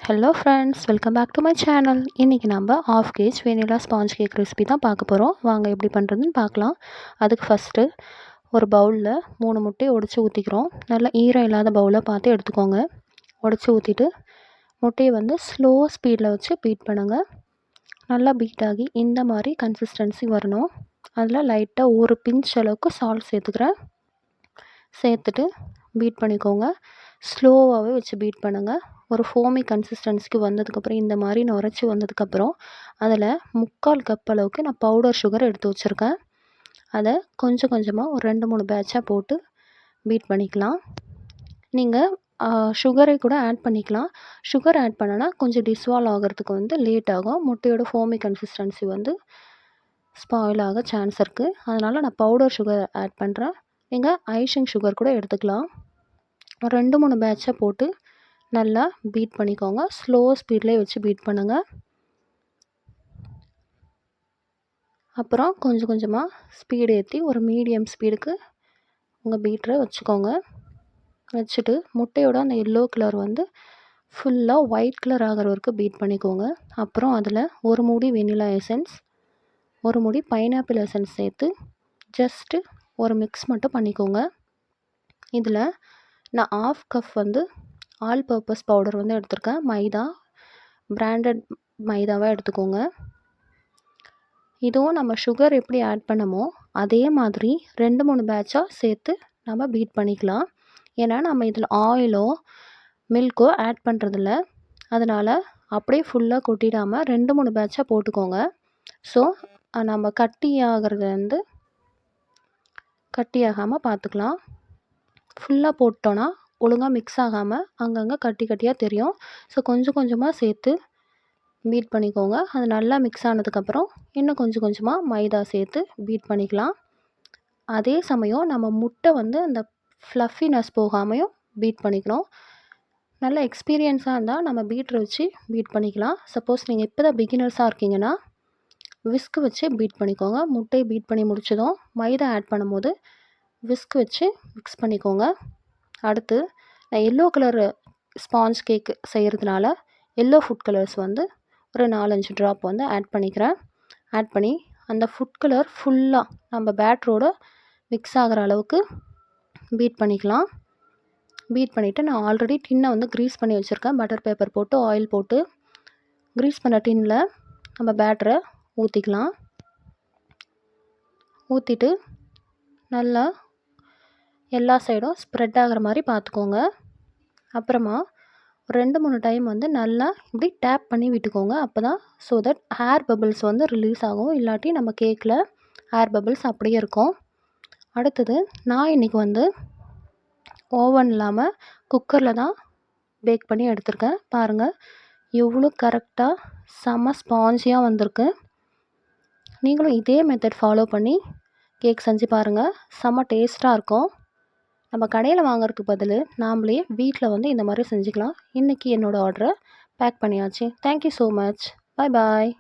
Hello friends, welcome back to my channel. இன்றைக்கி நம்ம half kg vanilla sponge cake recipe தான் பார்க்க போகிறோம். வாங்க எப்படி பண்ணுறதுன்னு பார்க்கலாம். அதுக்கு ஃபஸ்ட்டு ஒரு பவுலில் 3 முட்டையை உடச்சி ஊற்றிக்கிறோம். நல்லா ஈரம் இல்லாத பவுலை பார்த்து எடுத்துக்கோங்க. உடச்சி ஊற்றிட்டு முட்டையை ஸ்லோ ஸ்பீடில் வச்சு பீட் பண்ணுங்கள். நல்லா பீட் ஆகி இந்த மாதிரி கன்சிஸ்டன்சி வரணும். அதில் லைட்டாக ஒரு பிஞ்ச் அளவுக்கு சால்ட் சேர்த்துக்கிறேன். சேர்த்துட்டு பீட் பண்ணிக்கோங்க. ஸ்லோவாகவே வச்சு பீட் பண்ணுங்கள். ஒரு ஃபோமி கன்சிஸ்டன்சிக்கு வந்ததுக்கப்புறம் இந்த மாதிரி நுரைச்சி வந்ததுக்கப்புறம் அதில் 3/4 கப் அளவுக்கு நான் பவுடர் சுகர் எடுத்து வச்சுருக்கேன். அதை கொஞ்சம் கொஞ்சமாக ஒரு 2-3 பேட்சாக போட்டு பீட் பண்ணிக்கலாம். நீங்கள் சுகரை கூட ஆட் பண்ணிக்கலாம். சுகர் ஆட் பண்ணனா கொஞ்சம் டிஸ்வால்வ் ஆகிறதுக்கு லேட் ஆகும். முட்டையோட ஃபோமி கன்சிஸ்டன்சி ஸ்பாயில் ஆக சான்ஸ் இருக்குது. அதனால் நான் பவுடர் சுகர் ஆட் பண்ணுறேன். நீங்கள் ஐசிங் சுகர் கூட எடுத்துக்கலாம். ஒரு 2-3 பேட்சாக போட்டு நல்லா பீட் பண்ணிக்கோங்க. ஸ்லோ ஸ்பீட்லேயே வச்சு பீட் பண்ணுங்கள். அப்புறம் கொஞ்சம் கொஞ்சமாக ஸ்பீடு ஏற்றி ஒரு மீடியம் ஸ்பீடுக்கு உங்கள் பீட்டரை வச்சுக்கோங்க. வச்சுட்டு முட்டையோட அந்த எல்லோ கலர் ஃபுல்லாக ஒயிட் கலர் ஆகிற வரைக்கும் பீட் பண்ணிக்கோங்க. அப்புறம் அதில் ஒரு மூடி வெனிலா எசன்ஸ், ஒரு மூடி பைனாப்பிள் எசன்ஸ் சேர்த்து ஜஸ்ட்டு ஒரு மிக்ஸ் மட்டும் பண்ணிக்கோங்க. இதில் நான் 1/2 கப் ஆல் பர்பஸ் பவுடர் எடுத்திருக்கேன். மைதா, பிராண்டட் மைதாவை எடுத்துக்கோங்க. இதுவும் நம்ம சுகர் எப்படி ஆட் பண்ணமோ அதே மாதிரி 2-3 பேட்சாக சேர்த்து நம்ம பீட் பண்ணிக்கலாம். ஏன்னா நம்ம இதில் ஆயிலோ மில்க்கோ ஆட் பண்ணுறதில்ல. அதனால் அப்படியே ஃபுல்லாக கொட்டிடாமல் 2-3 பேட்சாக போட்டுக்கோங்க. ஸோ நம்ம கட்டியாகிறது கட்டியாகாமல் பார்த்துக்கலாம். ஃபுல்லாக போட்டோன்னா ஒழுங்காக மிக்ஸ் ஆகாமல் அங்கங்கே கட்டி கட்டியாக தெரியும். ஸோ கொஞ்சம் கொஞ்சமாக சேர்த்து பீட் பண்ணிக்கோங்க. அது நல்லா மிக்ஸ் ஆனதுக்கப்புறம் இன்னும் கொஞ்சம் கொஞ்சமாக மைதா சேர்த்து பீட் பண்ணிக்கலாம். அதே சமயம் நம்ம முட்டை அந்த ஃப்ளஃபினஸ் போகாமையும் பீட் பண்ணிக்கணும். நல்ல எக்ஸ்பீரியன்ஸாக இருந்தால் நம்ம பீட்ரு வச்சு பீட் பண்ணிக்கலாம். சப்போஸ் நீங்கள் இப்போ தான் பிகினர்ஸாக இருக்கீங்கன்னா விஸ்க் வச்சு பீட் பண்ணிக்கோங்க. முட்டையை பீட் பண்ணி முடிச்சதும் மைதா ஆட் பண்ணும்போது விஸ்க் வச்சு மிக்ஸ் பண்ணிக்கோங்க. அடுத்து நான் எல்லோ கலர் ஸ்பாஞ்ச் கேக் செய்கிறதுனால எல்லோ ஃபுட் கலர்ஸ் ஒரு 4-5 ட்ராப் ஆட் பண்ணிக்கிறேன். ஆட் பண்ணி அந்த ஃபுட் கலர் ஃபுல்லாக நம்ம பேட்டரோட மிக்ஸ் ஆகிற அளவுக்கு பீட் பண்ணிக்கலாம். பீட் பண்ணிவிட்டு நான் ஆல்ரெடி டின்னை க்ரீஸ் பண்ணி வச்சுருக்கேன். பட்டர் பேப்பர் போட்டு ஆயில் போட்டு க்ரீஸ் பண்ண டின்னில் நம்ம பேட்டரை ஊற்றிக்கலாம். ஊற்றிட்டு நல்லா எல்லா சைடும் ஸ்ப்ரெட் ஆகிற மாதிரி பார்த்துக்கோங்க. அப்புறமா 2-3 டைம் நல்லா இப்படி டேப் பண்ணி விட்டுக்கோங்க. அப்போ தான் so that air bubbles release ஆகும். இல்லாட்டி நம்ம கேக்கில் ஏர் பபிள்ஸ் அப்படியே இருக்கும். அடுத்தது நான் இன்றைக்கி ஓவன் இல்லாமல் குக்கரில் தான் பேக் பண்ணி எடுத்திருக்கேன். பாருங்கள் எவ்வளோ கரெக்டாக செம்ம ஸ்பாஞ்சியாக வந்திருக்கு. நீங்களும் இதே மெத்தட் ஃபாலோ பண்ணி கேக் செஞ்சு பாருங்கள். செம்ம டேஸ்ட்டாக இருக்கும். நம்ம கடையில் வாங்குறதுக்கு பதில் நாமளே வீட்டில் இந்த மாதிரி செஞ்சுக்கலாம். இன்றைக்கி என்னோடய ஆர்டரை பேக் பண்ணியாச்சு. Thank you so much. பாய் பாய்.